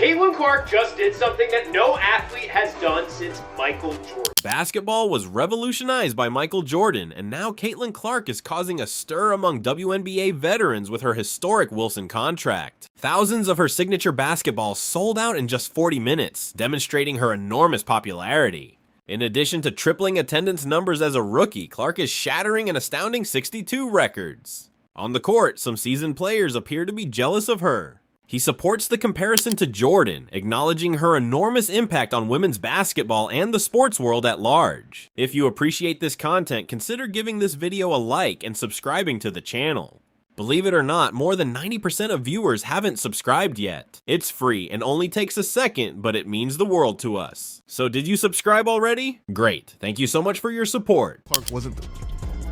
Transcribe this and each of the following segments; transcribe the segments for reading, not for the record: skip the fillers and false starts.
Caitlin Clark just did something that no athlete has done since Michael Jordan. Basketball was revolutionized by Michael Jordan, and now Caitlin Clark is causing a stir among WNBA veterans with her historic Wilson contract. Thousands of her signature basketballs sold out in just 40 minutes, demonstrating her enormous popularity. In addition to tripling attendance numbers as a rookie, Clark is shattering an astounding 62 records. On the court, some seasoned players appear to be jealous of her. He supports the comparison to Jordan, acknowledging her enormous impact on women's basketball and the sports world at large. If you appreciate this content, consider giving this video a like and subscribing to the channel. Believe it or not, more than 90% of viewers haven't subscribed yet. It's free and only takes a second, but it means the world to us. So did you subscribe already? Great. Thank you so much for your support. Clark wasn't,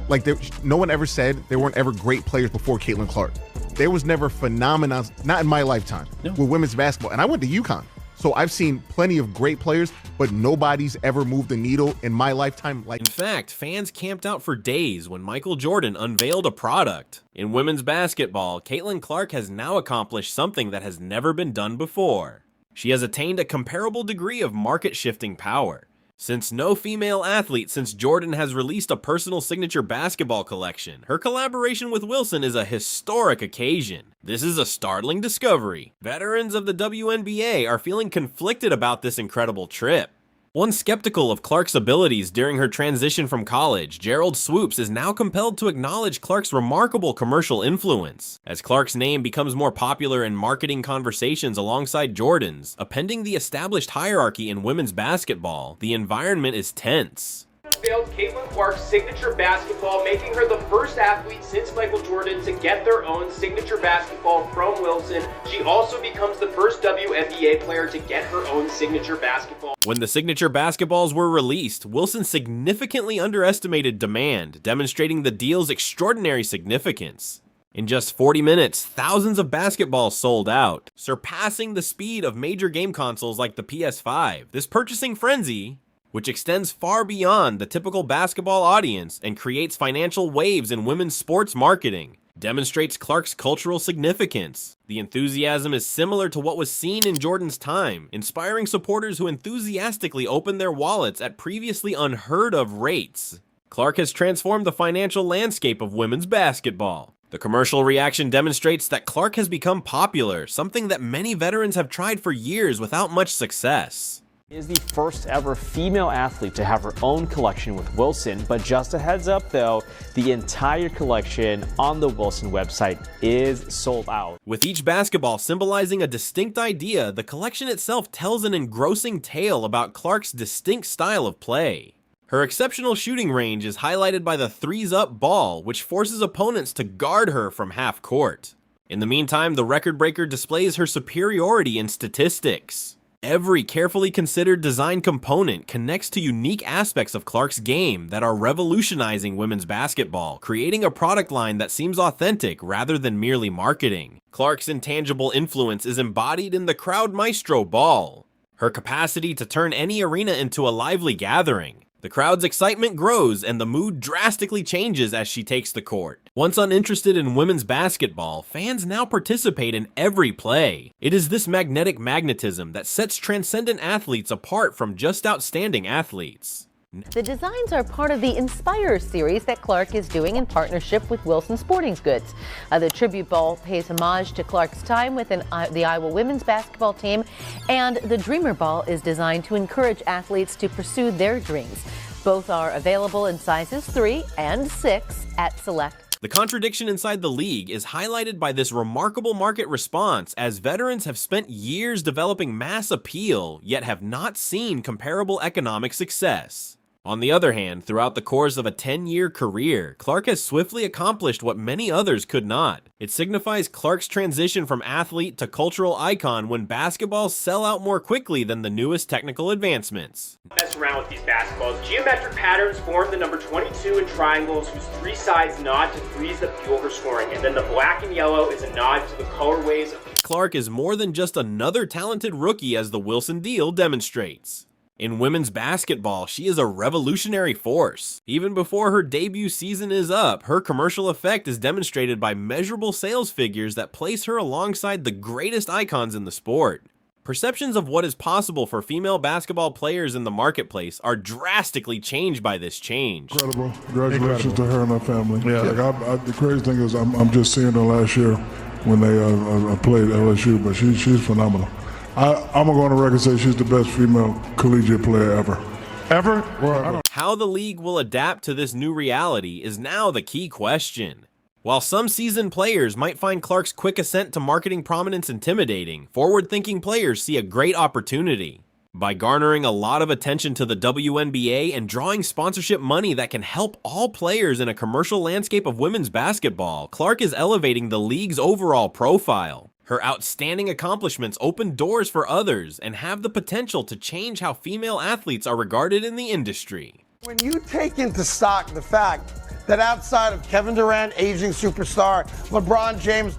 like, no one ever said there weren't ever great players before Caitlin Clark. There was never phenomenon, not in my lifetime, with women's basketball. And I went to UConn, so I've seen plenty of great players, but nobody's ever moved the needle in my lifetime. In fact, fans camped out for days when Michael Jordan unveiled a product. In women's basketball, Caitlin Clark has now accomplished something that has never been done before. She has attained a comparable degree of market-shifting power. Since no female athlete since Jordan has released a personal signature basketball collection, her collaboration with Wilson is a historic occasion. This is a startling discovery. Veterans of the WNBA are feeling conflicted about this incredible trip. One skeptical of Clark's abilities during her transition from college, Gerald Swoops, is now compelled to acknowledge Clark's remarkable commercial influence. As Clark's name becomes more popular in marketing conversations alongside Jordan's, appending the established hierarchy in women's basketball, the environment is tense. Unveiled Caitlin Clark's signature basketball, making her the first athlete since Michael Jordan to get their own signature basketball from Wilson. She also becomes the first WNBA player to get her own signature basketball. When the signature basketballs were released, Wilson significantly underestimated demand, demonstrating the deal's extraordinary significance. In just 40 minutes, thousands of basketballs sold out, surpassing the speed of major game consoles like the PS5. This purchasing frenzy, which extends far beyond the typical basketball audience and creates financial waves in women's sports marketing, demonstrates Clark's cultural significance. The enthusiasm is similar to what was seen in Jordan's time, inspiring supporters who enthusiastically opened their wallets at previously unheard of rates. Clark has transformed the financial landscape of women's basketball. The commercial reaction demonstrates that Clark has become popular, something that many veterans have tried for years without much success. Is the first ever female athlete to have her own collection with Wilson, but just a heads up though, the entire collection on the Wilson website is sold out. With each basketball symbolizing a distinct idea, the collection itself tells an engrossing tale about Clark's distinct style of play. Her exceptional shooting range is highlighted by the threes-up ball, which forces opponents to guard her from half court. In the meantime, the record breaker displays her superiority in statistics. Every carefully considered design component connects to unique aspects of Clark's game that are revolutionizing women's basketball, creating a product line that seems authentic rather than merely marketing. Clark's intangible influence is embodied in the crowd maestro ball, her capacity to turn any arena into a lively gathering. The crowd's excitement grows and the mood drastically changes as she takes the court. Once uninterested in women's basketball, fans now participate in every play. It is this magnetism that sets transcendent athletes apart from just outstanding athletes. The designs are part of the Inspire series that Clark is doing in partnership with Wilson Sporting Goods. The tribute ball pays homage to Clark's time with the Iowa women's basketball team, and the Dreamer Ball is designed to encourage athletes to pursue their dreams. Both are available in sizes 3 and 6 at select. The contradiction inside the league is highlighted by this remarkable market response, as veterans have spent years developing mass appeal, yet have not seen comparable economic success. On the other hand, throughout the course of a 10-year career, Clark has swiftly accomplished what many others could not. It signifies Clark's transition from athlete to cultural icon when basketballs sell out more quickly than the newest technical advancements. Mess around with these basketballs. Geometric patterns form the number 22 in triangles, whose 3 sides nod to threes that fuel her scoring, and then the black and yellow is a nod to the colorways of Clark is more than just another talented rookie, as the Wilson deal demonstrates. In women's basketball, she is a revolutionary force. Even before her debut season is up, her commercial effect is demonstrated by measurable sales figures that place her alongside the greatest icons in the sport. Perceptions of what is possible for female basketball players in the marketplace are drastically changed by this change. Incredible. Congratulations to her and her family. Yeah. Like the crazy thing is I'm just seeing her last year when they played LSU, but she's phenomenal. I'm going to go on the record and say she's the best female collegiate player ever. Ever? Well, how the league will adapt to this new reality is now the key question. While some seasoned players might find Clark's quick ascent to marketing prominence intimidating, forward-thinking players see a great opportunity. By garnering a lot of attention to the WNBA and drawing sponsorship money that can help all players in a commercial landscape of women's basketball, Clark is elevating the league's overall profile. Her outstanding accomplishments open doors for others and have the potential to change how female athletes are regarded in the industry. When you take into stock the fact that outside of Kevin Durant, aging superstar, LeBron James,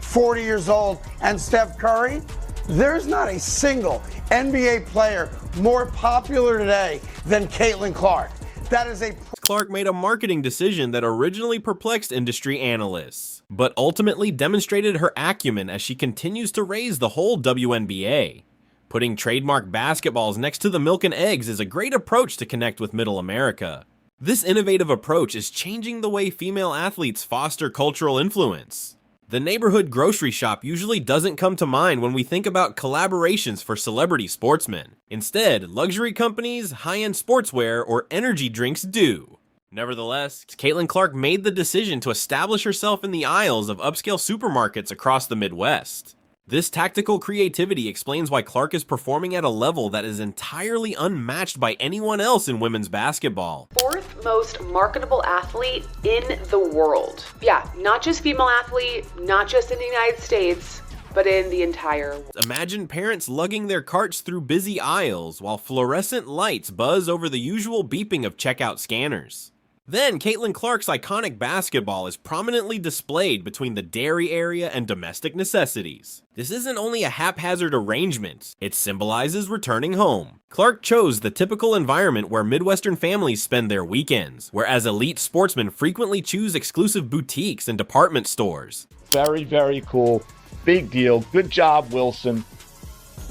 40 years old, and Steph Curry, there's not a single NBA player more popular today than Caitlin Clark. That is a... Clark made a marketing decision that originally perplexed industry analysts, but ultimately demonstrated her acumen as she continues to raise the whole WNBA. Putting trademark basketballs next to the milk and eggs is a great approach to connect with Middle America. This innovative approach is changing the way female athletes foster cultural influence. The neighborhood grocery shop usually doesn't come to mind when we think about collaborations for celebrity sportsmen. Instead, luxury companies, high-end sportswear, or energy drinks do. Nevertheless, Caitlin Clark made the decision to establish herself in the aisles of upscale supermarkets across the Midwest. This tactical creativity explains why Clark is performing at a level that is entirely unmatched by anyone else in women's basketball. Fourth most marketable athlete in the world. Yeah, not just female athlete, not just in the United States, but in the entire world. Imagine parents lugging their carts through busy aisles while fluorescent lights buzz over the usual beeping of checkout scanners. Then, Caitlin Clark's iconic basketball is prominently displayed between the dairy area and domestic necessities. This isn't only a haphazard arrangement, it symbolizes returning home. Clark chose the typical environment where Midwestern families spend their weekends, whereas elite sportsmen frequently choose exclusive boutiques and department stores. Very, very cool. Big deal. Good job, Wilson.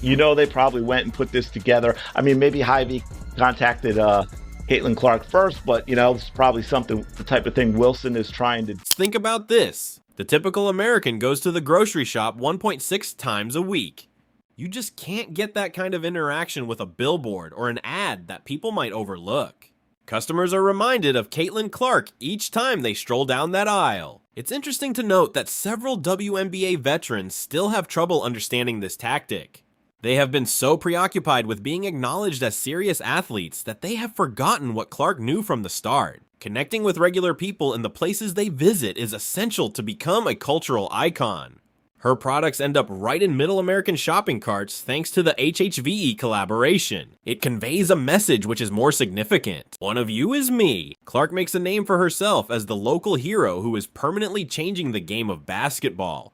You know they probably went and put this together. I mean, maybe Hy-Vee contacted Caitlin Clark first, but you know, it's probably something, the type of thing Wilson is trying to... Think about this. The typical American goes to the grocery shop 1.6 times a week. You just can't get that kind of interaction with a billboard or an ad that people might overlook. Customers are reminded of Caitlin Clark each time they stroll down that aisle. It's interesting to note that several WNBA veterans still have trouble understanding this tactic. They have been so preoccupied with being acknowledged as serious athletes that they have forgotten what Clark knew from the start. Connecting with regular people in the places they visit is essential to become a cultural icon. Her products end up right in Middle American shopping carts thanks to the HHVE collaboration. It conveys a message which is more significant. One of you is me. Clark makes a name for herself as the local hero who is permanently changing the game of basketball.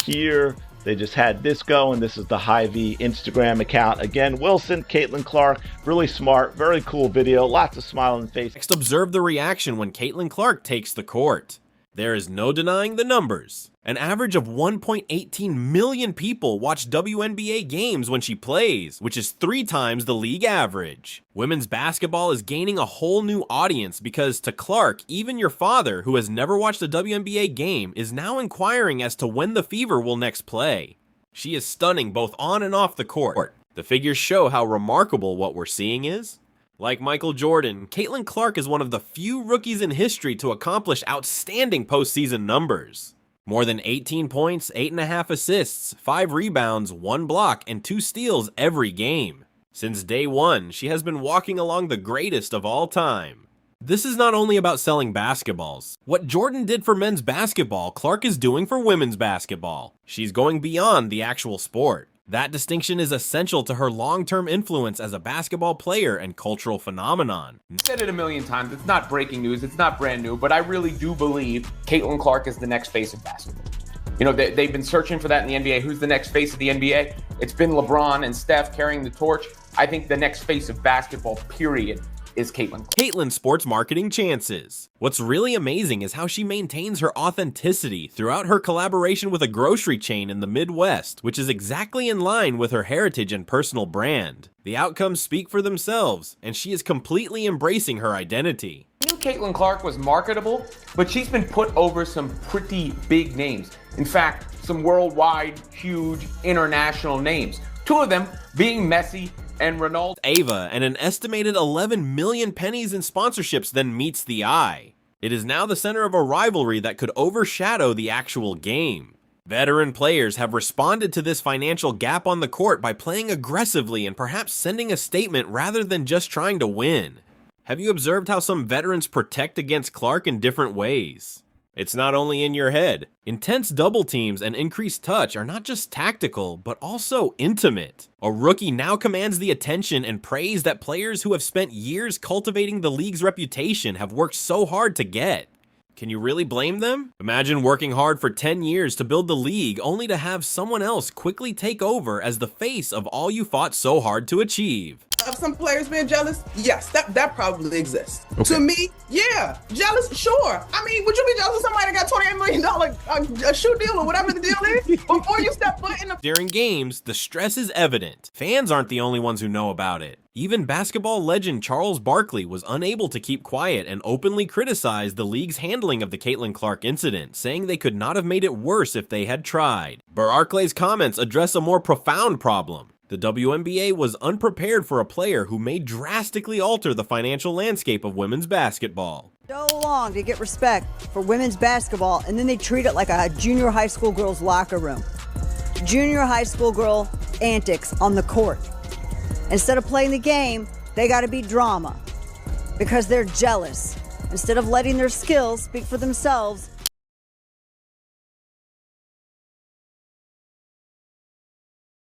Here, they just had this go, and this is the Hy-Vee Instagram account. Again, Wilson, Caitlin Clark, really smart, very cool video, lots of smiling faces. Next, observe the reaction when Caitlin Clark takes the court. There is no denying the numbers. An average of 1.18 million people watch WNBA games when she plays, which is 3 times the league average. Women's basketball is gaining a whole new audience because, to Clark, even your father, who has never watched a WNBA game, is now inquiring as to when the Fever will next play. She is stunning both on and off the court. The figures show how remarkable what we're seeing is. Like Michael Jordan, Caitlin Clark is one of the few rookies in history to accomplish outstanding postseason numbers. More than 18 points, 8.5 assists, 5 rebounds, 1 block, and 2 steals every game. Since day one, she has been walking along the greatest of all time. This is not only about selling basketballs. What Jordan did for men's basketball, Clark is doing for women's basketball. She's going beyond the actual sport. That distinction is essential to her long-term influence as a basketball player and cultural phenomenon. I've said it a million times, it's not breaking news, it's not brand new, but I really do believe Caitlin Clark is the next face of basketball. You know, they've been searching for that in the NBA. Who's the next face of the NBA? It's been LeBron and Steph carrying the torch. I think the next face of basketball, period, is Caitlin. Caitlin's sports marketing chances. What's really amazing is how she maintains her authenticity throughout her collaboration with a grocery chain in the Midwest, which is exactly in line with her heritage and personal brand. The outcomes speak for themselves, and she is completely embracing her identity. I knew Caitlin Clark was marketable, but she's been put over some pretty big names. In fact, some worldwide, huge, international names. Two of them being Messi and Ronaldo. Ava, and an estimated 11 million pennies in sponsorships then meets the eye. It is now the center of a rivalry that could overshadow the actual game. Veteran players have responded to this financial gap on the court by playing aggressively and perhaps sending a statement rather than just trying to win. Have you observed how some veterans protect against Clark in different ways? It's not only in your head. Intense double teams and increased touch are not just tactical, but also intimate. A rookie now commands the attention and praise that players who have spent years cultivating the league's reputation have worked so hard to get. Can you really blame them? Imagine working hard for 10 years to build the league only to have someone else quickly take over as the face of all you fought so hard to achieve. Of some players being jealous, yes, that probably exists. Okay. To me, yeah, jealous, sure. I mean, would you be jealous of somebody that got $28 million a shoe deal or whatever the deal is before you step foot in the... During games, the stress is evident. Fans aren't the only ones who know about it. Even basketball legend Charles Barkley was unable to keep quiet and openly criticized the league's handling of the Caitlin Clark incident, saying they could not have made it worse if they had tried. Barkley's comments address a more profound problem. The WNBA was unprepared for a player who may drastically alter the financial landscape of women's basketball. So long to get respect for women's basketball, and then they treat it like a junior high school girl's locker room. Junior high school girl antics on the court. Instead of playing the game, they got to be drama because they're jealous. Instead of letting their skills speak for themselves,